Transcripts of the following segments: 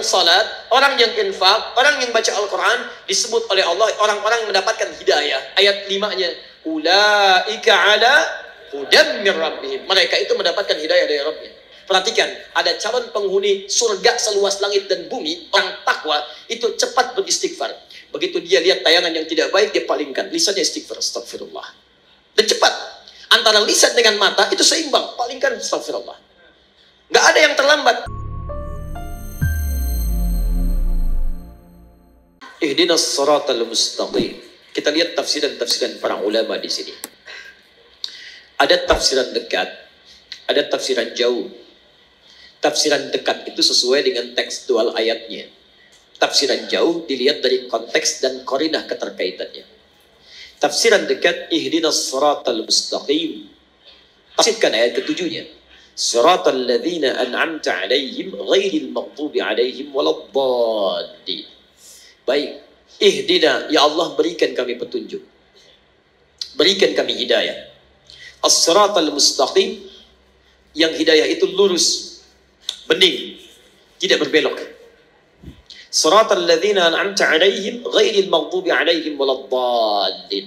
salat, orang yang infak, orang yang baca Al-Quran, disebut oleh Allah orang-orang yang mendapatkan hidayah. Ayat 5-nya, ulaika ala hudam mir rabbihim. Mereka itu mendapatkan hidayah dari Rabbnya. Perhatikan, ada calon penghuni surga seluas langit dan bumi, orang takwa itu cepat beristighfar. Begitu dia lihat tayangan yang tidak baik, dia palingkan lisannya istighfar, astagfirullah. Dan cepat, antara lisan dengan mata itu seimbang, palingkan astagfirullah. Nggak ada yang terlambat. Ihdinas siratal mustaqim. Kita lihat tafsiran-tafsiran para ulama di sini. Ada tafsiran dekat, ada tafsiran jauh. Tafsiran dekat itu sesuai dengan tekstual ayatnya. Tafsiran jauh dilihat dari konteks dan qarinah keterkaitannya. Tafsiran dekat, ihdinas siratal mustaqim. Tafsirkan ayat ketujuhnya. Siratal ladzina an'amta 'alaihim ghairil maghdubi 'alaihim waladdallin. Baik, ihdina, ya Allah berikan kami petunjuk. Berikan kami hidayah. As-siratal mustaqim, yang hidayah itu lurus, bening, tidak berbelok. Siratal ladzina an'amta 'alaihim ghairil maghdubi 'alaihim waladdallin.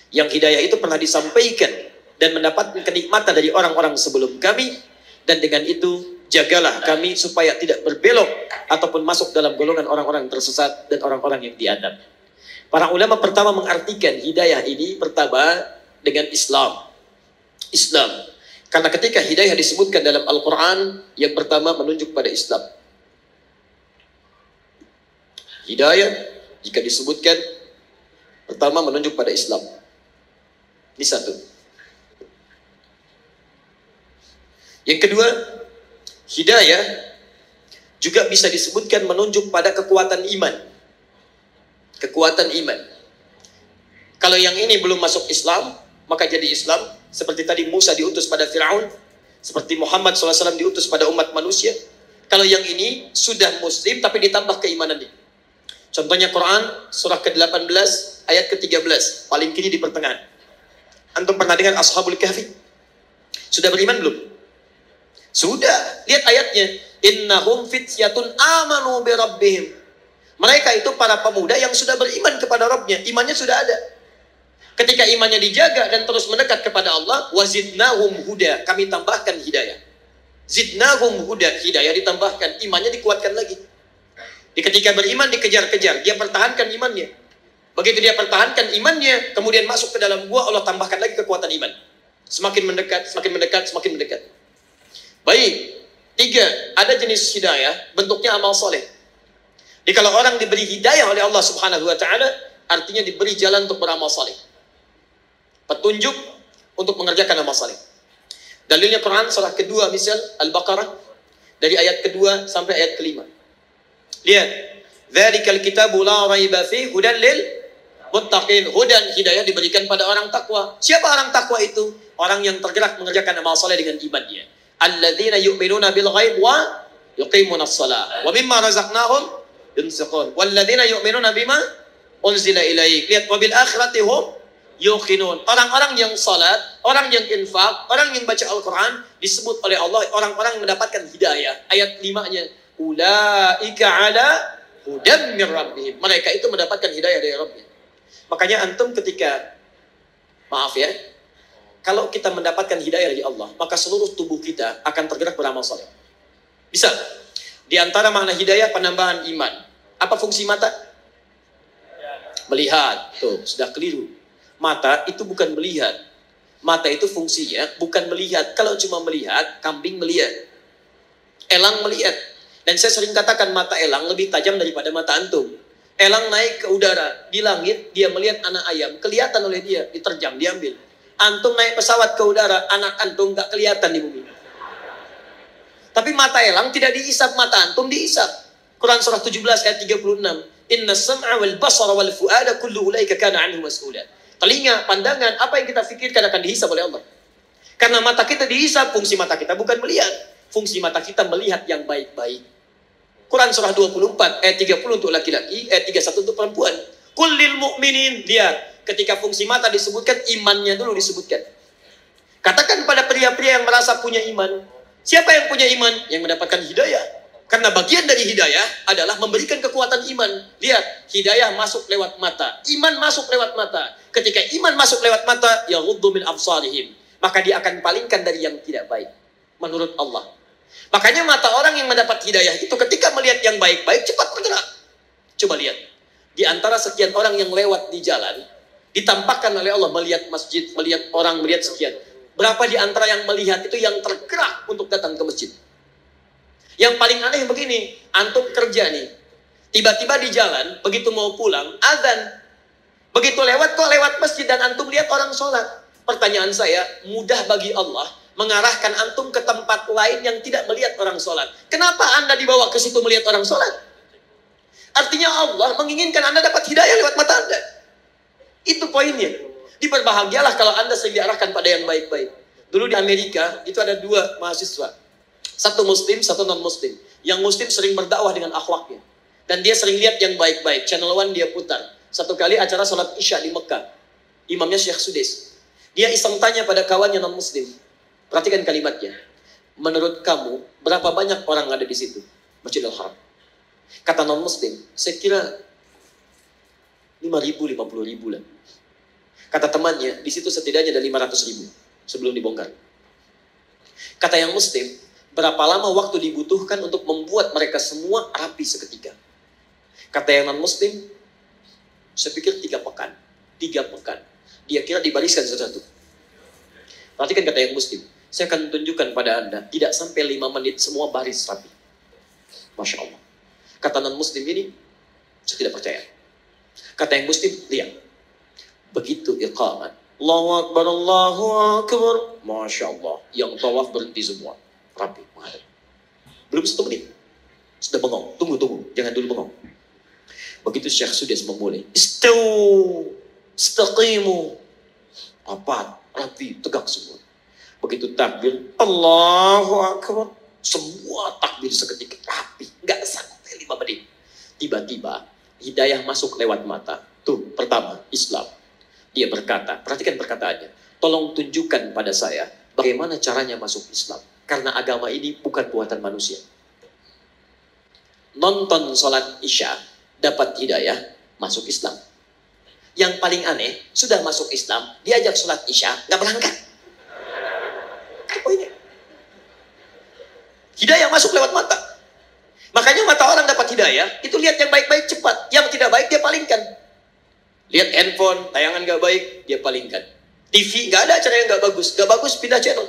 Yang hidayah itu pernah disampaikan dan mendapatkan kenikmatan dari orang-orang sebelum kami, dan dengan itu jagalah kami supaya tidak berbelok ataupun masuk dalam golongan orang-orang tersesat dan orang-orang yang diadab. Para ulama pertama mengartikan hidayah ini pertama dengan Islam. Islam. Karena ketika hidayah disebutkan dalam Al-Quran, yang pertama menunjuk pada Islam. Hidayah jika disebutkan pertama menunjuk pada Islam. Ini satu. Yang kedua, hidayah juga bisa disebutkan menunjuk pada kekuatan iman. Kekuatan iman. Kalau yang ini belum masuk Islam, maka jadi Islam. Seperti tadi Musa diutus pada Fir'aun, seperti Muhammad SAW diutus pada umat manusia. Kalau yang ini sudah muslim tapi ditambah keimanannya. Contohnya Quran surah ke-18 ayat ke-13, paling kiri di pertengahan. Antum pernah dengar Ashabul Kahfi? Sudah beriman belum? Sudah. Lihat ayatnya. Innahum fityatun amanu bi rabbihim. Mereka itu para pemuda yang sudah beriman kepada Rabbnya. Imannya sudah ada. Ketika imannya dijaga dan terus mendekat kepada Allah, wazidnahum huda, kami tambahkan hidayah. Zidnahum huda, hidayah ditambahkan, imannya dikuatkan lagi. Ketika beriman dikejar-kejar, dia pertahankan imannya. Begitu dia pertahankan imannya, kemudian masuk ke dalam gua, Allah tambahkan lagi kekuatan iman. Semakin mendekat, semakin mendekat, semakin mendekat. Baik, tiga, ada jenis hidayah, bentuknya amal soleh. Jadi kalau orang diberi hidayah oleh Allah Subhanahu Wa Taala, artinya diberi jalan untuk beramal soleh. Petunjuk untuk mengerjakan amal saleh. Dalilnya Quran surah kedua misal Al-Baqarah dari ayat kedua sampai ayat kelima. Lihat, dzalikal kitabu la raiba fihi hudan lil muttaqin. Hudan, hidayah diberikan pada orang takwa. Siapa orang takwa itu? Orang yang tergerak mengerjakan amal saleh dengan imannya. Alladzina yu'minuna bil ghaib wa yuqimunas shalah wa mimma razaqnahum yunfiqun. Walladzina yu'minuna bima unzila ilaik. Lihat, wa bil akhirati hum yuqinun. Orang-orang yang salat, orang yang infak, orang yang baca Al-Quran, disebut oleh Allah orang-orang yang mendapatkan hidayah. Ayat 5-nya, ulaika ala hudam mir rabbihim. Mereka itu mendapatkan hidayah dari Rabbnya. Makanya antum ketika, maaf ya, kalau kita mendapatkan hidayah dari Allah, maka seluruh tubuh kita akan tergerak beramal saleh. Bisa. Di antara makna hidayah penambahan iman. Apa fungsi mata? Melihat. Tuh, sudah keliru. Mata itu bukan melihat. Mata itu fungsinya bukan melihat. Kalau cuma melihat, kambing melihat. Elang melihat. Dan saya sering katakan mata elang lebih tajam daripada mata antum. Elang naik ke udara, di langit, dia melihat anak ayam. Kelihatan oleh dia, diterjang, diambil. Antum naik pesawat ke udara, anak antum gak kelihatan di bumi. Tapi mata elang tidak diisap, mata antum diisap. Quran surah 17 ayat 36. Inna sam'a wal basara wal fu'ada kullu ulaika kana anhu mas'ula. Telinga, pandangan, apa yang kita fikirkan akan dihisap oleh Allah. Karena mata kita dihisap, fungsi mata kita bukan melihat. Fungsi mata kita melihat yang baik-baik. Quran surah 24, ayat 30 untuk laki-laki, ayat 31 untuk perempuan. Kullil mu'minin, lihat. Ketika fungsi mata disebutkan, imannya dulu disebutkan. Katakan pada pria-pria yang merasa punya iman. Siapa yang punya iman? Yang mendapatkan hidayah. Karena bagian dari hidayah adalah memberikan kekuatan iman. Lihat, hidayah masuk lewat mata, iman masuk lewat mata. Ketika iman masuk lewat mata, yaghuddu min absarihim, maka dia akan palingkan dari yang tidak baik menurut Allah. Makanya mata orang yang mendapat hidayah itu ketika melihat yang baik-baik cepat bergerak. Coba lihat, di antara sekian orang yang lewat di jalan, ditampakkan oleh Allah melihat masjid, melihat orang, melihat sekian. Berapa di antara yang melihat itu yang tergerak untuk datang ke masjid? Yang paling aneh begini, antum kerja nih, tiba-tiba di jalan, begitu mau pulang, azan. Begitu lewat, kok lewat masjid dan antum lihat orang sholat. Pertanyaan saya, mudah bagi Allah mengarahkan antum ke tempat lain yang tidak melihat orang sholat. Kenapa Anda dibawa ke situ melihat orang sholat? Artinya Allah menginginkan Anda dapat hidayah lewat mata Anda. Itu poinnya. Diberbahagialah kalau Anda sering diarahkan pada yang baik-baik. Dulu di Amerika, itu ada 2 mahasiswa. Satu muslim, satu non-muslim. Yang muslim sering berdakwah dengan akhlaknya. Dan dia sering lihat yang baik-baik. Channel One dia putar. Satu kali acara salat Isya di Mekah. Imamnya Syekh Sudais. Dia iseng tanya pada kawannya non-muslim. Perhatikan kalimatnya. Menurut kamu, berapa banyak orang ada di situ? Masjidil Haram. Kata non-muslim, saya kira 5.000, 50.000 lah. Kata temannya, di situ setidaknya ada 500.000 sebelum dibongkar. Kata yang muslim, berapa lama waktu dibutuhkan untuk membuat mereka semua rapi seketika? Kata yang non-muslim, saya pikir 3 pekan. 3 pekan. Dia kira dibariskan satu-satu. Perhatikan kata yang muslim. Saya akan tunjukkan pada Anda, tidak sampai 5 menit semua baris rapi. Masya Allah. Kata non-muslim ini, saya tidak percaya. Kata yang muslim, lihat. Begitu iqamat. Allahu Akbar, Allahu Akbar. Masya Allah. Yang tawaf berhenti semua. Rapi, menghadap. Belum 1 menit. Sudah bengong. Tunggu. Jangan dulu bengong. Begitu Syekh Sudais memulai. Istawu. Istaqimu. Rapi, tegak semua. Begitu takbir. Allahu Akbar. Semua takbir seketika. Rapi. Nggak sampai 5 menit. Tiba-tiba, hidayah masuk lewat mata. Tuh, pertama, Islam. Dia berkata, perhatikan perkataannya. Tolong tunjukkan pada saya bagaimana caranya masuk Islam. Karena agama ini bukan buatan manusia. Nonton sholat Isya, dapat hidayah, masuk Islam. Yang paling aneh, sudah masuk Islam, diajak sholat Isya, nggak berangkat. Apa ini? Hidayah masuk lewat mata. Makanya mata orang dapat hidayah, itu lihat yang baik-baik cepat. Yang tidak baik dia palingkan. Lihat handphone, tayangan nggak baik, dia palingkan. TV, nggak ada acara yang nggak bagus. Nggak bagus, pindah channel.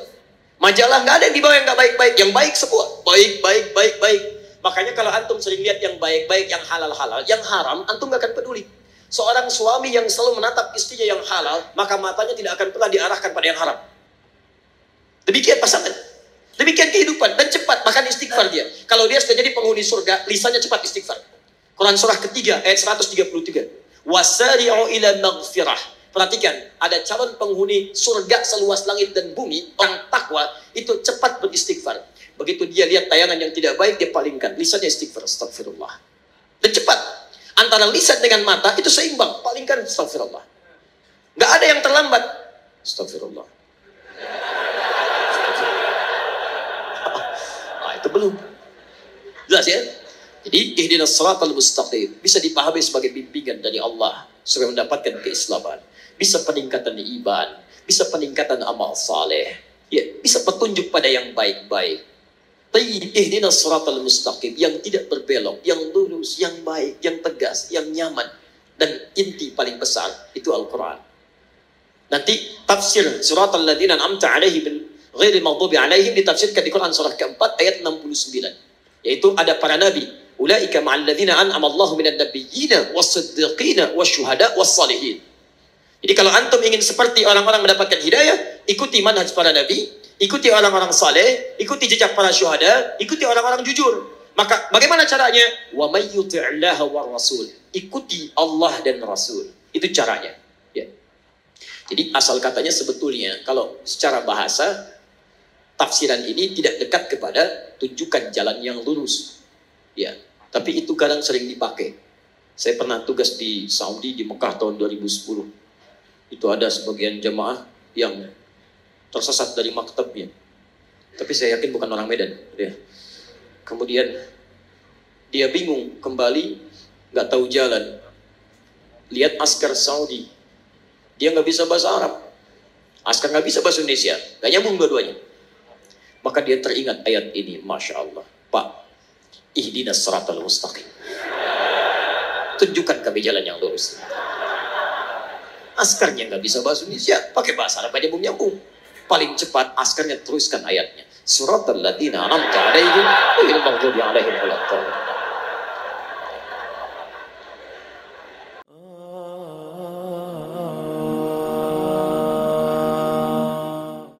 Majalah, nggak ada yang dibawa yang nggak baik-baik. Yang baik semua. Baik. Makanya kalau antum sering lihat yang baik-baik, yang halal-halal, yang haram, antum nggak akan peduli. Seorang suami yang selalu menatap istrinya yang halal, maka matanya tidak akan pernah diarahkan pada yang haram. Demikian pasangan. Demikian kehidupan. Dan cepat, bahkan istighfar dia. Kalau dia sudah jadi penghuni surga, lisannya cepat istighfar. Quran surah ketiga, ayat 133. Wasari'u ila maghfirah. Perhatikan, ada calon penghuni surga seluas langit dan bumi, orang takwa, itu cepat beristighfar. Begitu dia lihat tayangan yang tidak baik, dia palingkan. Lisannya istighfar, astagfirullah. Dan cepat. Antara lisan dengan mata, itu seimbang. Palingkan, astagfirullah. Nggak ada yang terlambat. Astagfirullah. Itu belum. Jelas ya? Jadi, ihdinas siratal mustaqim bisa dipahami sebagai bimbingan dari Allah supaya mendapatkan keislaman, bisa peningkatan iman, bisa peningkatan amal saleh, ya, bisa petunjuk pada yang baik-baik. Ihdinas siratal mustaqim, yang tidak berbelok, yang lurus, yang baik, yang tegas, yang nyaman, dan inti paling besar itu Al-Qur'an. Nanti tafsir siratal ladzina an'amta 'alaihim ghairil maghdubi 'alaihim ditafsirkan di Quran surah keempat ayat 69. Yaitu ada para nabi. Ulaika ma'al ladzina an'ama Allahu minan nabiyyina was-siddiqina wasyuhada was-salihin. Jadi kalau antum ingin seperti orang-orang mendapatkan hidayah, ikuti manhaj para nabi, ikuti orang-orang saleh, ikuti jejak para syuhada, ikuti orang-orang jujur. Maka bagaimana caranya? Wa may yuti'illaha war rasul. Ikuti Allah dan Rasul. Itu caranya. Ya. Jadi asal katanya sebetulnya kalau secara bahasa tafsiran ini tidak dekat kepada tunjukkan jalan yang lurus. Ya, tapi itu kadang sering dipakai. Saya pernah tugas di Saudi, di Mekah tahun 2010. Itu ada sebagian jemaah yang tersesat dari maktabnya. Tapi saya yakin bukan orang Medan. Ya. Kemudian Dia bingung kembali, nggak tahu jalan. Lihat askar Saudi, dia nggak bisa bahasa Arab, askar nggak bisa bahasa Indonesia, nggak nyambung dua-duanya. Maka dia teringat ayat ini, Masya Allah, Pak, ihdinas siratal mustaqim, tunjukkan kami jalan yang lurus. Askarnya nggak bisa bahasa Indonesia, pakai bahasa Arab aja nyambung. Paling cepat askarnya teruskan ayatnya, siratal ladzina an'amta alaihim ghairil maghdubi alaihim waladdallin.